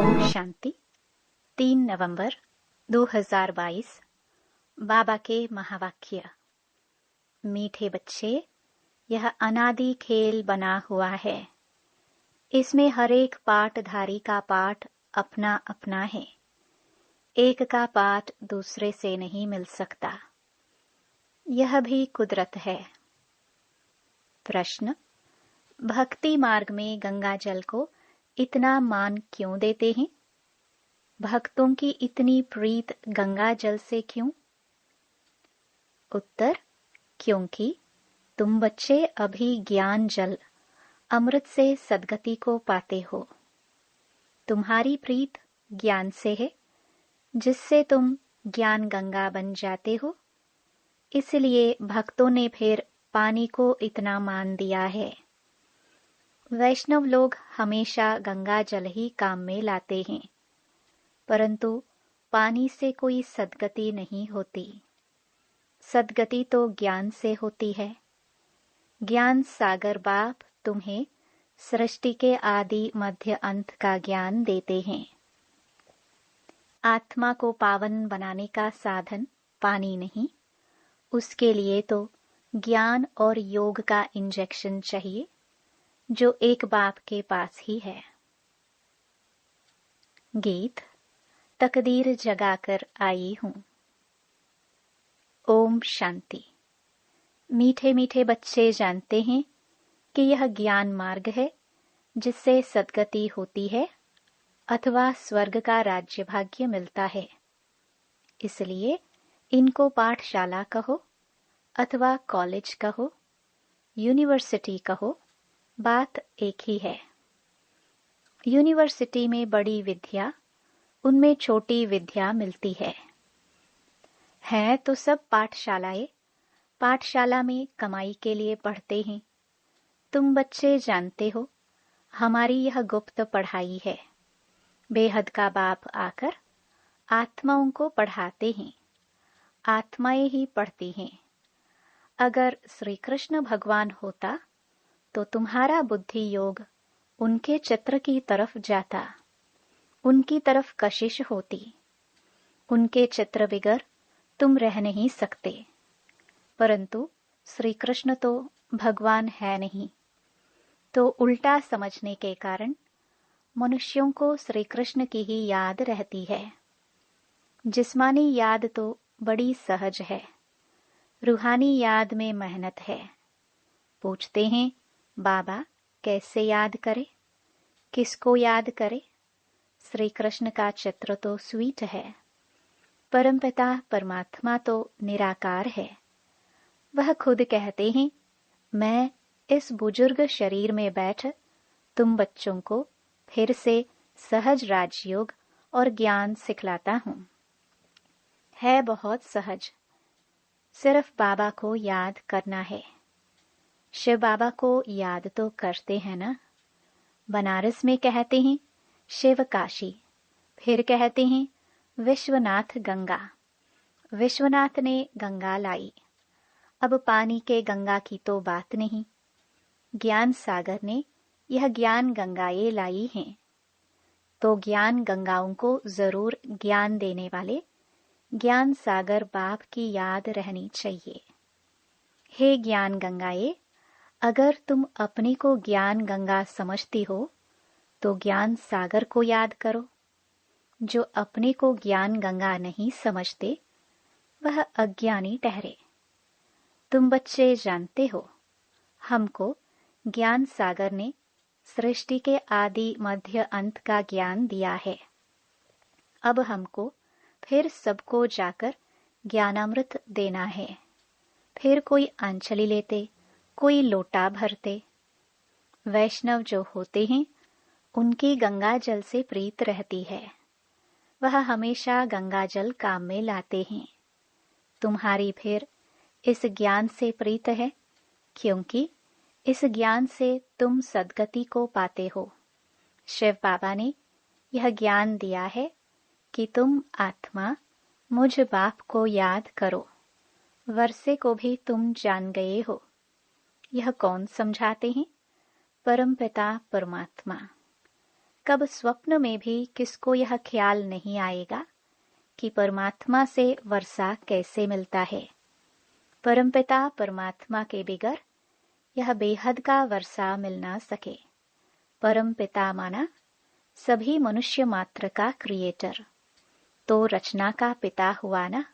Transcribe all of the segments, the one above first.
ओम शांति। 3 नवंबर 2022। बाबा के महावाक्य। मीठे बच्चे, यह अनादि खेल बना हुआ है। इसमें हर एक पाठधारी का पाठ अपना अपना है। एक का पाठ दूसरे से नहीं मिल सकता। यह भी कुदरत है। प्रश्न: भक्ति मार्ग में गंगा जल को इतना मान क्यों देते हैं? भक्तों की इतनी प्रीत गंगा जल से क्यों? उत्तर: क्योंकि तुम बच्चे अभी ज्ञान जल अमृत से सद्गति को पाते हो। तुम्हारी प्रीत ज्ञान से है, जिससे तुम ज्ञान गंगा बन जाते हो। इसलिए भक्तों ने फिर पानी को इतना मान दिया है। वैष्णव लोग हमेशा गंगा जल ही काम में लाते हैं, परंतु पानी से कोई सद्गति नहीं होती। सद्गति तो ज्ञान से होती है। ज्ञान सागर बाप तुम्हें सृष्टि के आदि मध्य अंत का ज्ञान देते हैं। आत्मा को पावन बनाने का साधन पानी नहीं, उसके लिए तो ज्ञान और योग का इंजेक्शन चाहिए, जो एक बाप के पास ही है। गीत: तकदीर जगाकर आई हूं। ओम शांति। मीठे मीठे बच्चे जानते हैं कि यह ज्ञान मार्ग है, जिससे सद्गति होती है अथवा स्वर्ग का राज्य भाग्य मिलता है। इसलिए इनको पाठशाला कहो अथवा कॉलेज कहो, यूनिवर्सिटी कहो, बात एक ही है। यूनिवर्सिटी में बड़ी विद्या, उनमें छोटी विद्या मिलती है तो सब पाठशालाएं। पाठशाला में कमाई के लिए पढ़ते हैं। तुम बच्चे जानते हो, हमारी यह गुप्त पढ़ाई है। बेहद का बाप आकर आत्माओं को पढ़ाते हैं। आत्माएं ही पढ़ती हैं। अगर श्री कृष्ण भगवान होता तो तुम्हारा बुद्धि योग उनके चित्र की तरफ जाता, उनकी तरफ कशिश होती। उनके चित्र बिगर तुम रह नहीं सकते। परंतु श्री कृष्ण तो भगवान है नहीं, तो उल्टा समझने के कारण मनुष्यों को श्री कृष्ण की ही याद रहती है। जिस्मानी याद तो बड़ी सहज है, रूहानी याद में मेहनत है। पूछते हैं, बाबा कैसे याद करे, किसको याद करे? श्री कृष्ण का चित्र तो स्वीट है। परमपिता परमात्मा तो निराकार है। वह खुद कहते हैं, मैं इस बुजुर्ग शरीर में बैठ तुम बच्चों को फिर से सहज राजयोग और ज्ञान सिखलाता हूं। है बहुत सहज, सिर्फ बाबा को याद करना है। शिव बाबा को याद तो करते हैं ना। बनारस में कहते हैं शिव काशी, फिर कहते हैं विश्वनाथ गंगा। विश्वनाथ ने गंगा लाई। अब पानी के गंगा की तो बात नहीं। ज्ञान सागर ने यह ज्ञान गंगाएं लाई हैं। तो ज्ञान गंगाओं को जरूर ज्ञान देने वाले ज्ञान सागर बाप की याद रहनी चाहिए। हे ज्ञान गंगाएं, अगर तुम अपने को ज्ञान गंगा समझती हो तो ज्ञान सागर को याद करो। जो अपने को ज्ञान गंगा नहीं समझते, वह अज्ञानी ठहरे। तुम बच्चे जानते हो, हमको ज्ञान सागर ने सृष्टि के आदि मध्य अंत का ज्ञान दिया है। अब हमको फिर सबको जाकर ज्ञानामृत देना है। फिर कोई अंजलि लेते, कोई लोटा भरते। वैष्णव जो होते हैं, उनकी गंगा जल से प्रीत रहती है। वह हमेशा गंगा जल काम में लाते हैं। तुम्हारी फिर इस ज्ञान से प्रीत है, क्योंकि इस ज्ञान से तुम सद्गति को पाते हो। शिव बाबा ने यह ज्ञान दिया है कि तुम आत्मा मुझ बाप को याद करो। वर्षे को भी तुम जान गए हो। यह कौन समझाते हैं? परमपिता परमात्मा। कब स्वप्न में भी किसको यह ख्याल नहीं आएगा कि परमात्मा से वर्षा कैसे मिलता है। परमपिता परमात्मा के बिगर यह बेहद का वर्षा मिल ना सके। परमपिता माना सभी मनुष्य मात्र का क्रिएटर, तो रचना का पिता हुआ ना।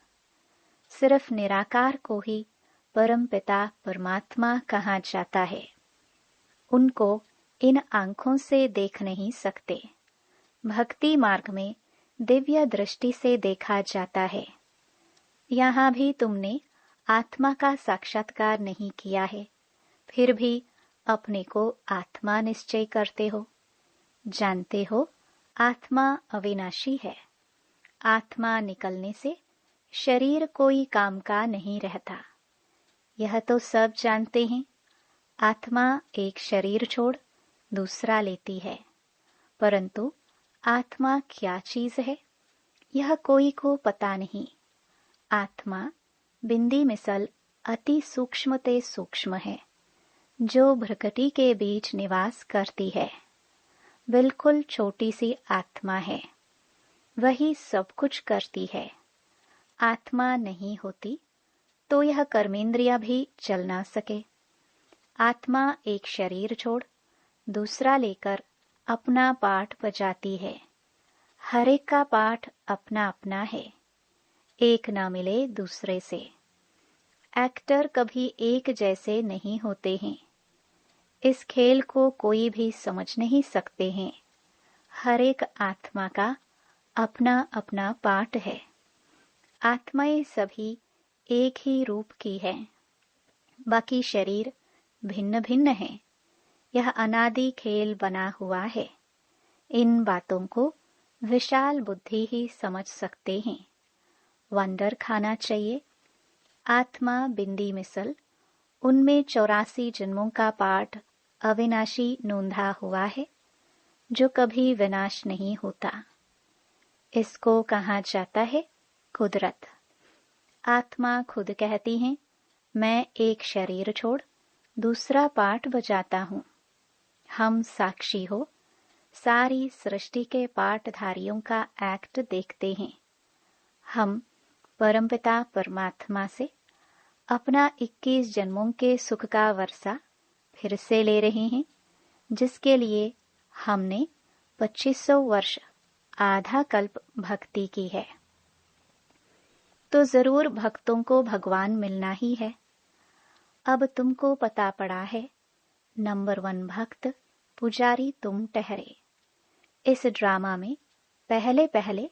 सिर्फ निराकार को ही परमपिता परमात्मा कहा जाता है। उनको इन आंखों से देख नहीं सकते। भक्ति मार्ग में दिव्य दृष्टि से देखा जाता है। यहाँ भी तुमने आत्मा का साक्षात्कार नहीं किया है, फिर भी अपने को आत्मा निश्चय करते हो। जानते हो आत्मा अविनाशी है। आत्मा निकलने से शरीर कोई काम का नहीं रहता। यह तो सब जानते हैं। आत्मा एक शरीर छोड़ दूसरा लेती है, परंतु आत्मा क्या चीज है यह कोई को पता नहीं। आत्मा बिंदी मिसल अति सूक्ष्मते सूक्ष्म है, जो भ्रकटी के बीच निवास करती है। बिल्कुल छोटी सी आत्मा है, वही सब कुछ करती है। आत्मा नहीं होती तो यह कर्मेंद्रिया भी चल ना सके। आत्मा एक शरीर छोड़ दूसरा लेकर अपना पाठ बजाती है। हर एक का पाठ अपना अपना है, एक ना मिले दूसरे से। एक्टर कभी एक जैसे नहीं होते हैं। इस खेल को कोई भी समझ नहीं सकते हैं। हर एक आत्मा का अपना अपना पाठ है। आत्माएं सभी एक ही रूप की है, बाकी शरीर भिन्न भिन्न है। यह अनादि खेल बना हुआ है। इन बातों को विशाल बुद्धि ही समझ सकते हैं। वंडर खाना चाहिए। आत्मा बिंदी मिसल उनमें 84 जन्मों का पाठ अविनाशी नोंधा हुआ है, जो कभी विनाश नहीं होता। इसको कहा जाता है कुदरत। आत्मा खुद कहती है, मैं एक शरीर छोड़ दूसरा पाठ बजाता हूँ। हम साक्षी हो सारी सृष्टि के पाठधारियों का एक्ट देखते हैं। हम परमपिता परमात्मा से अपना 21 जन्मों के सुख का वर्षा फिर से ले रहे हैं, जिसके लिए हमने 2500 वर्ष आधा कल्प भक्ति की है। तो जरूर भक्तों को भगवान मिलना ही है। अब तुमको पता पड़ा है, नंबर 1 भक्त पुजारी तुम ठहरे। इस ड्रामा में पहले पहले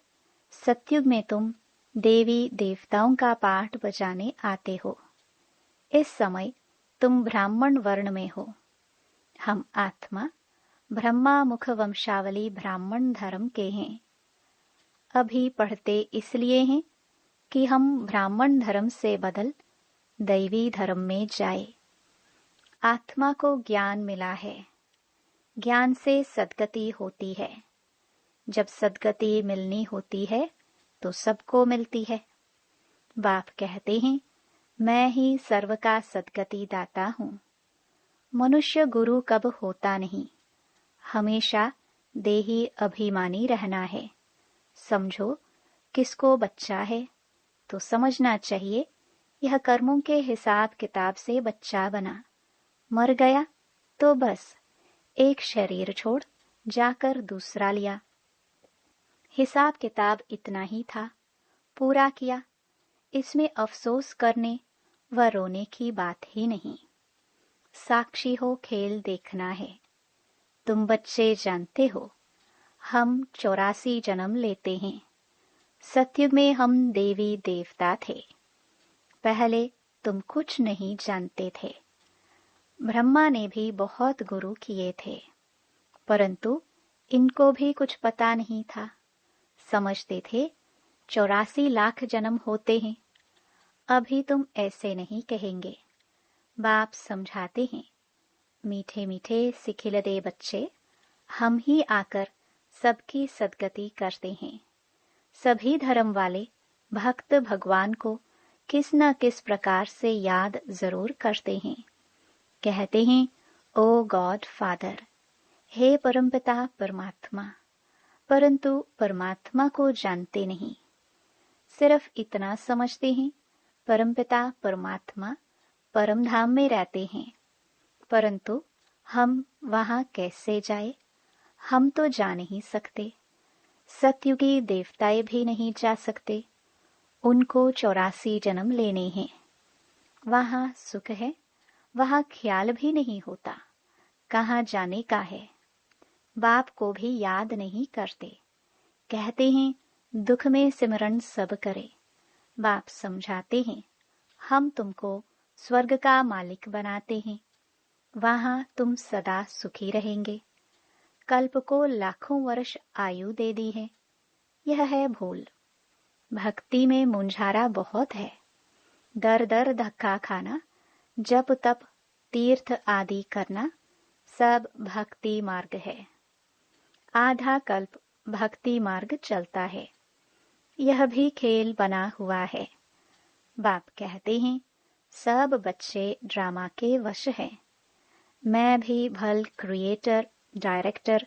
सतयुग में तुम देवी देवताओं का पाठ बजाने आते हो। इस समय तुम ब्राह्मण वर्ण में हो। हम आत्मा ब्रह्मा मुख वंशावली ब्राह्मण धर्म के हैं। अभी पढ़ते इसलिए हैं कि हम ब्राह्मण धर्म से बदल दैवी धर्म में जाए। आत्मा को ज्ञान मिला है। ज्ञान से सद्गति होती है। जब सद्गति मिलनी होती है तो सबको मिलती है। बाप कहते हैं, मैं ही सर्व का सद्गति दाता हूँ। मनुष्य गुरु कब होता नहीं। हमेशा देही अभिमानी रहना है। समझो किसको बच्चा है तो समझना चाहिए यह कर्मों के हिसाब किताब से बच्चा बना। मर गया तो बस एक शरीर छोड़ जाकर दूसरा लिया। हिसाब किताब इतना ही था, पूरा किया। इसमें अफसोस करने व रोने की बात ही नहीं। साक्षी हो खेल देखना है। तुम बच्चे जानते हो, हम 84 जन्म लेते हैं। सतयुग में हम देवी देवता थे। पहले तुम कुछ नहीं जानते थे। ब्रह्मा ने भी बहुत गुरु किए थे, परंतु इनको भी कुछ पता नहीं था। समझते थे 84 लाख जन्म होते हैं। अभी तुम ऐसे नहीं कहेंगे। बाप समझाते हैं, मीठे मीठे सिखिलदे बच्चे, हम ही आकर सबकी सद्गति करते हैं। सभी धर्म वाले भक्त भगवान को किस न किस प्रकार से याद जरूर करते हैं। कहते हैं, ओ गॉड फादर, हे परमपिता परमात्मा, परंतु परमात्मा को जानते नहीं। सिर्फ इतना समझते हैं परमपिता परमात्मा परम धाम में रहते हैं, परंतु हम वहां कैसे जाए हम तो जा नहीं सकते। सतयुगी देवताएं भी नहीं जा सकते, उनको 84 जन्म लेने हैं। वहां सुख है, वहां ख्याल भी नहीं होता कहाँ जाने का है। बाप को भी याद नहीं करते, कहते हैं दुख में सिमरन सब करे। बाप समझाते हैं हम तुमको स्वर्ग का मालिक बनाते हैं, वहां तुम सदा सुखी रहेंगे। कल्प को लाखों वर्ष आयु दे दी है, यह है भूल। भक्ति में मुंझारा बहुत है, दर दर धक्का खाना, जप तप तीर्थ आदि करना, सब भक्ति मार्ग है। आधा कल्प भक्ति मार्ग चलता है, यह भी खेल बना हुआ है। बाप कहते हैं सब बच्चे ड्रामा के वश हैं। मैं भी भल क्रिएटर डायरेक्टर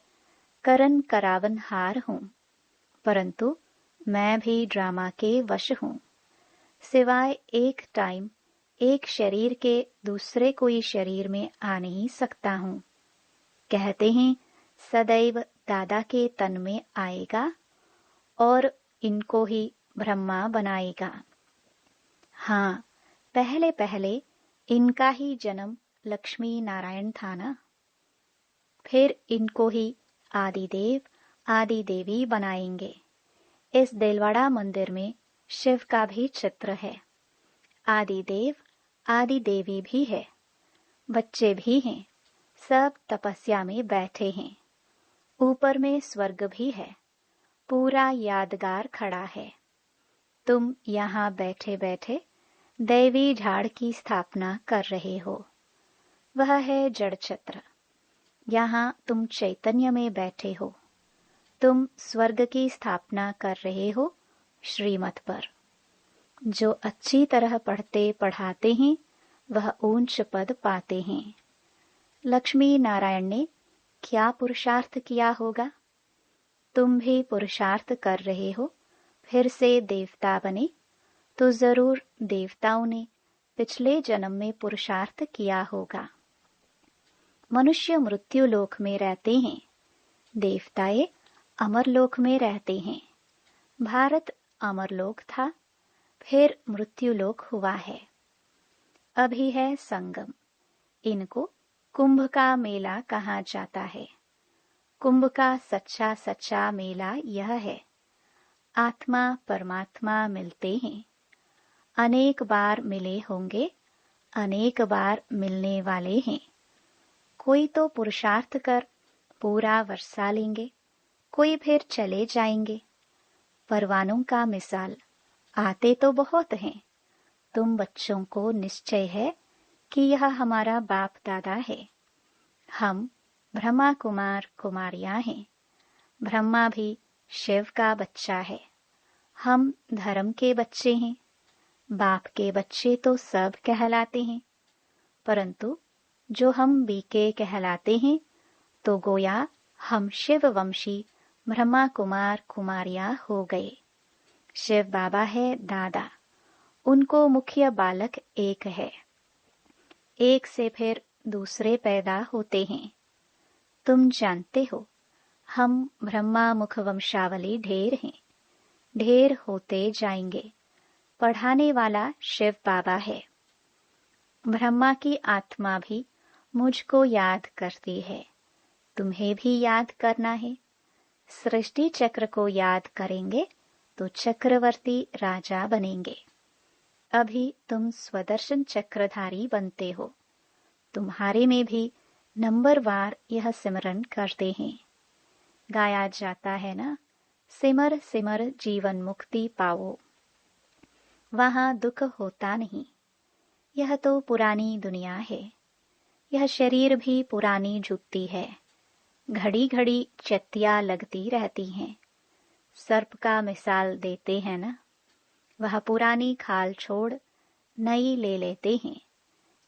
करन करावनहार हूँ, परंतु मैं भी ड्रामा के वश हूँ। सिवाय एक टाइम एक शरीर के दूसरे कोई शरीर में आ नहीं सकता हूँ। कहते हैं सदैव दादा के तन में आएगा और इनको ही ब्रह्मा बनाएगा। हाँ, पहले पहले इनका ही जन्म लक्ष्मी नारायण था ना, फिर इनको ही आदिदेव आदि देवी बनाएंगे। इस देलवाड़ा मंदिर में शिव का भी चित्र है, आदिदेव आदि देवी भी है, बच्चे भी हैं, सब तपस्या में बैठे हैं। ऊपर में स्वर्ग भी है, पूरा यादगार खड़ा है। तुम यहाँ बैठे बैठे दैवी झाड़ की स्थापना कर रहे हो, वह है जड़ छत्र। यहाँ तुम चैतन्य में बैठे हो, तुम स्वर्ग की स्थापना कर रहे हो श्रीमत पर। जो अच्छी तरह पढ़ते पढ़ाते हैं वह ऊंच पद पाते हैं। लक्ष्मी नारायण ने क्या पुरुषार्थ किया होगा? तुम भी पुरुषार्थ कर रहे हो फिर से देवता बने, तो जरूर देवताओं ने पिछले जन्म में पुरुषार्थ किया होगा। मनुष्य मृत्यु लोक में रहते हैं, देवताएं अमरलोक में रहते हैं। भारत अमरलोक था, फिर मृत्युलोक हुआ है, अभी है संगम। इनको कुंभ का मेला कहा जाता है। कुंभ का सच्चा सच्चा मेला यह है, आत्मा परमात्मा मिलते हैं। अनेक बार मिले होंगे, अनेक बार मिलने वाले हैं। कोई तो पुरुषार्थ कर पूरा वर्षा लेंगे, कोई फिर चले जाएंगे। परवानों का मिसाल आते तो बहुत हैं। तुम बच्चों को निश्चय है कि यह हमारा बाप दादा है। हम ब्रह्मा कुमार कुमारियां हैं। ब्रह्मा भी शिव का बच्चा है। हम धर्म के बच्चे हैं। बाप के बच्चे तो सब कहलाते हैं, परंतु जो हम बीके कहलाते हैं तो गोया हम शिव वंशी ब्रह्मा कुमार कुमारियां हो गए। शिव बाबा है दादा, उनको मुख्य बालक एक है। एक से फिर दूसरे पैदा होते हैं। तुम जानते हो हम ब्रह्मा मुख वंशावली ढेर हैं, ढेर होते जाएंगे। पढ़ाने वाला शिव बाबा है। ब्रह्मा की आत्मा भी मुझको याद करती है, तुम्हें भी याद करना है। सृष्टि चक्र को याद करेंगे तो चक्रवर्ती राजा बनेंगे। अभी तुम स्वदर्शन चक्रधारी बनते हो। तुम्हारे में भी नंबरवार यह सिमरन करते हैं। गाया जाता है ना, सिमर सिमर जीवन मुक्ति पाओ। वहां दुख होता नहीं। यह तो पुरानी दुनिया है। यह शरीर भी पुरानी जुत्ती है, घड़ी घड़ी चत्तियां लगती रहती हैं। सर्प का मिसाल देते हैं ना, वह पुरानी खाल छोड़ नई ले लेते हैं।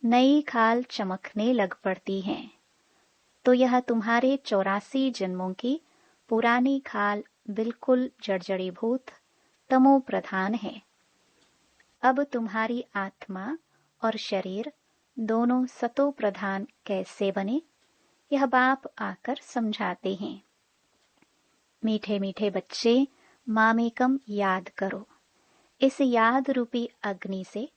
नई खाल चमकने लग पड़ती हैं। तो यह तुम्हारे 84 जन्मों की पुरानी खाल बिल्कुल जर्जरीभूत तमो प्रधान है। अब तुम्हारी आत्मा और शरीर दोनों सतो प्रधान कैसे बने, यह बाप आकर समझाते हैं। मीठे मीठे बच्चे, मामेकम याद करो। इस याद रूपी अग्नि से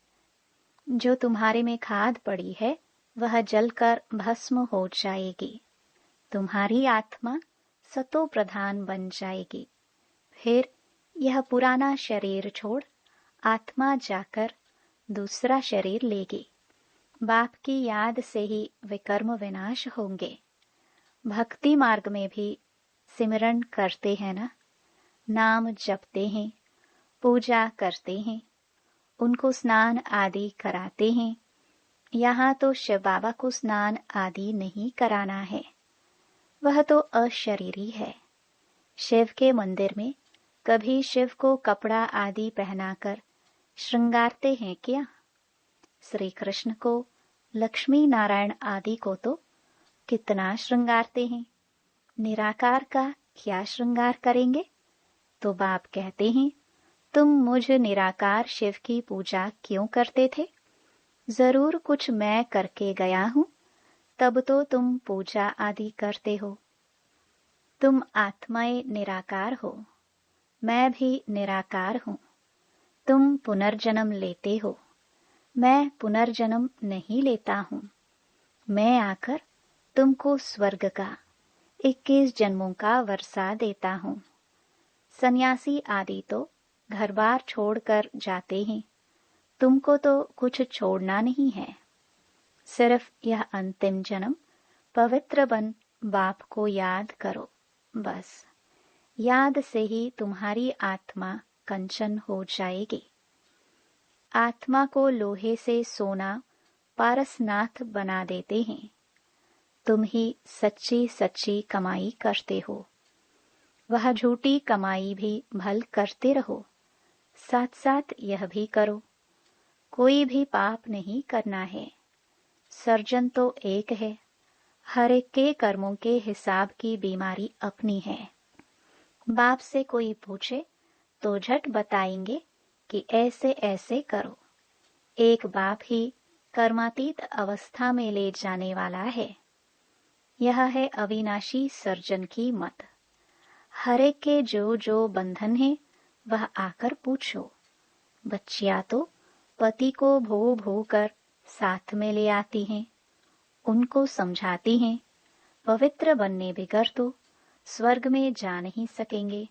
जो तुम्हारे में खाद पड़ी है वह जलकर भस्म हो जाएगी। तुम्हारी आत्मा सतो प्रधान बन जाएगी। फिर यह पुराना शरीर छोड़ आत्मा जाकर दूसरा शरीर लेगी। बाप की याद से ही विकर्म विनाश होंगे। भक्ति मार्ग में भी सिमरन करते हैं ना, नाम जपते हैं, पूजा करते हैं, उनको स्नान आदि कराते हैं। यहाँ तो शिव बाबा को स्नान आदि नहीं कराना है, वह तो अशरीरी है। शिव के मंदिर में कभी शिव को कपड़ा आदि पहनाकर श्रृंगारते हैं क्या? श्री कृष्ण को, लक्ष्मी नारायण आदि को तो कितना श्रृंगारते हैं। निराकार का क्या श्रृंगार करेंगे? तो बाप कहते हैं, तुम मुझ निराकार शिव की पूजा क्यों करते थे? जरूर कुछ मैं करके गया हूं, तब तो तुम पूजा आदि करते हो। तुम आत्माएं निराकार हो, मैं भी निराकार हूं। तुम पुनर्जन्म लेते हो, मैं पुनर्जन्म नहीं लेता हूं। मैं आकर तुमको स्वर्ग का 21 जन्मों का वर्षा देता हूं। सन्यासी आदि तो घर बार छोड़कर जाते हैं, तुमको तो कुछ छोड़ना नहीं है। सिर्फ यह अंतिम जन्म पवित्र बन बाप को याद करो, बस। याद से ही तुम्हारी आत्मा कंचन हो जाएगी। आत्मा को लोहे से सोना पारसनाथ बना देते हैं। तुम ही सच्ची सच्ची कमाई करते हो। वह झूठी कमाई भी भल करते रहो, साथ साथ यह भी करो। कोई भी पाप नहीं करना है। सर्जन तो एक है, हर एक के कर्मों के हिसाब की बीमारी अपनी है। बाप से कोई पूछे तो झट बताएंगे कि ऐसे ऐसे करो। एक बाप ही कर्मातीत अवस्था में ले जाने वाला है। यह है अविनाशी सर्जन की मत। हर एक के जो जो बंधन है वह आकर पूछो। बच्चियां तो पति को भो भो कर साथ में ले आती हैं, उनको समझाती हैं पवित्र बनने बिगर तो स्वर्ग में जा नहीं सकेंगे।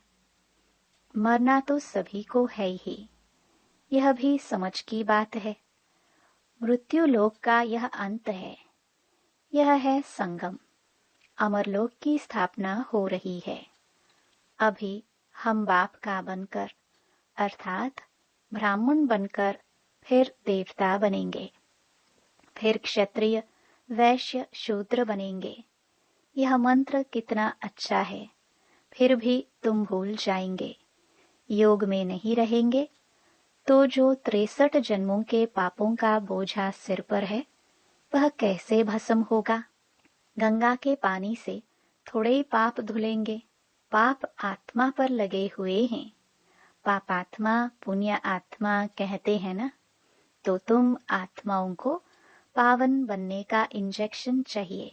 मरना तो सभी को है ही, यह भी समझ की बात है। मृत्यु लोक का यह अंत है, यह है संगम। अमरलोक की स्थापना हो रही है। अभी हम बाप का बनकर अर्थात ब्राह्मण बनकर फिर देवता बनेंगे, फिर क्षत्रिय, वैश्य, शूद्र बनेंगे। यह मंत्र कितना अच्छा है, फिर भी तुम भूल जाएंगे। योग में नहीं रहेंगे तो जो 63 जन्मों के पापों का बोझा सिर पर है वह कैसे भस्म होगा? गंगा के पानी से थोड़े ही पाप धुलेंगे। पाप आत्मा पर लगे हुए हैं। पापात्मा पुण्य आत्मा कहते हैं ना, तो तुम आत्माओं को पावन बनने का इंजेक्शन चाहिए।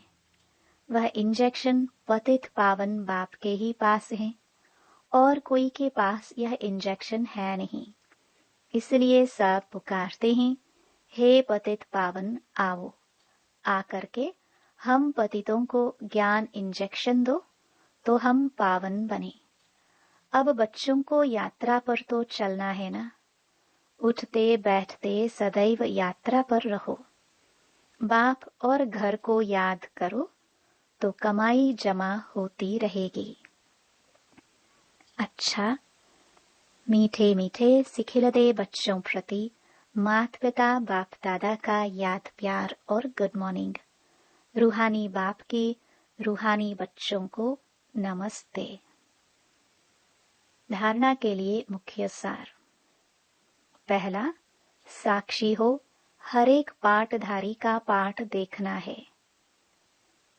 वह इंजेक्शन पतित पावन बाप के ही पास है, और कोई के पास यह इंजेक्शन है नहीं। इसलिए सब पुकारते हैं, हे पतित पावन आओ, आकर के हम पतितों को ज्ञान इंजेक्शन दो तो हम पावन बने। अब बच्चों को यात्रा पर तो चलना है ना, उठते बैठते सदैव यात्रा पर रहो। बाप और घर को याद करो तो कमाई जमा होती रहेगी। अच्छा, मीठे मीठे सिखिलदे बच्चों प्रति माता पिता बाप दादा का याद प्यार और गुड मॉर्निंग। रूहानी बाप की रूहानी बच्चों को नमस्ते। धारणा के लिए मुख्य सार। पहला, साक्षी हो, हर एक पाठधारी का पाठ देखना है।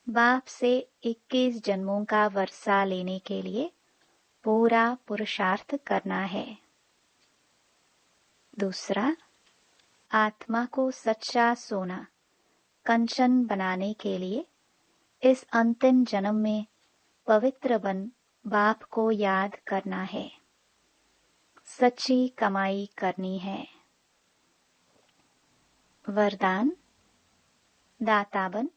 बाप से 21 जन्मों का वर्षा लेने के लिए पूरा पुरुषार्थ करना है। दूसरा, आत्मा को सच्चा सोना कंचन बनाने के लिए इस अंतिम जन्म में पवित्र बन बाप को याद करना है, सच्ची कमाई करनी है। वरदान, दाता बन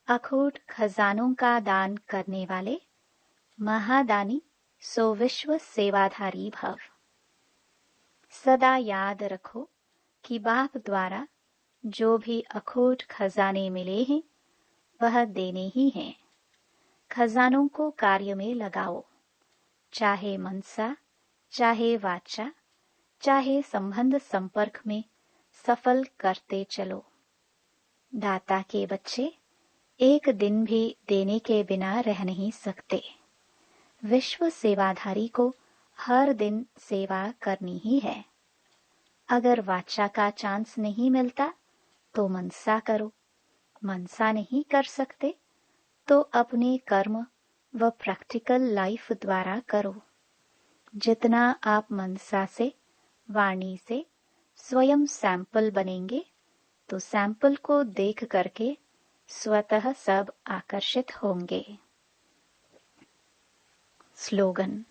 अखूट खजानों का दान करने वाले महादानी सो विश्व सेवाधारी भव। सदा याद रखो कि बाप द्वारा जो भी अखूट खजाने मिले हैं वह देने ही हैं। खजानों को कार्य में लगाओ, चाहे मनसा, चाहे वाचा, चाहे संबंध संपर्क में सफल करते चलो। दाता के बच्चे एक दिन भी देने के बिना रह नहीं सकते। विश्व सेवाधारी को हर दिन सेवा करनी ही है। अगर वाचा का चांस नहीं मिलता तो मनसा करो। मनसा नहीं कर सकते तो अपने कर्म व प्रैक्टिकल लाइफ द्वारा करो। जितना आप मनसा से, वाणी से स्वयं सैंपल बनेंगे तो सैंपल को देख करके स्वतः सब आकर्षित होंगे। स्लोगन,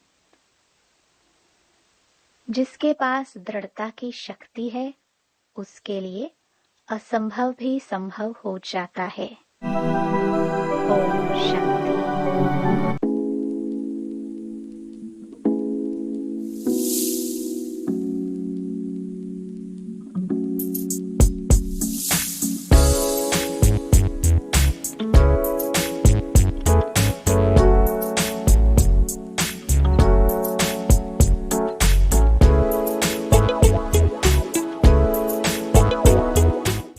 जिसके पास दृढ़ता की शक्ति है उसके लिए असंभव भी संभव हो जाता है। ओम शांति।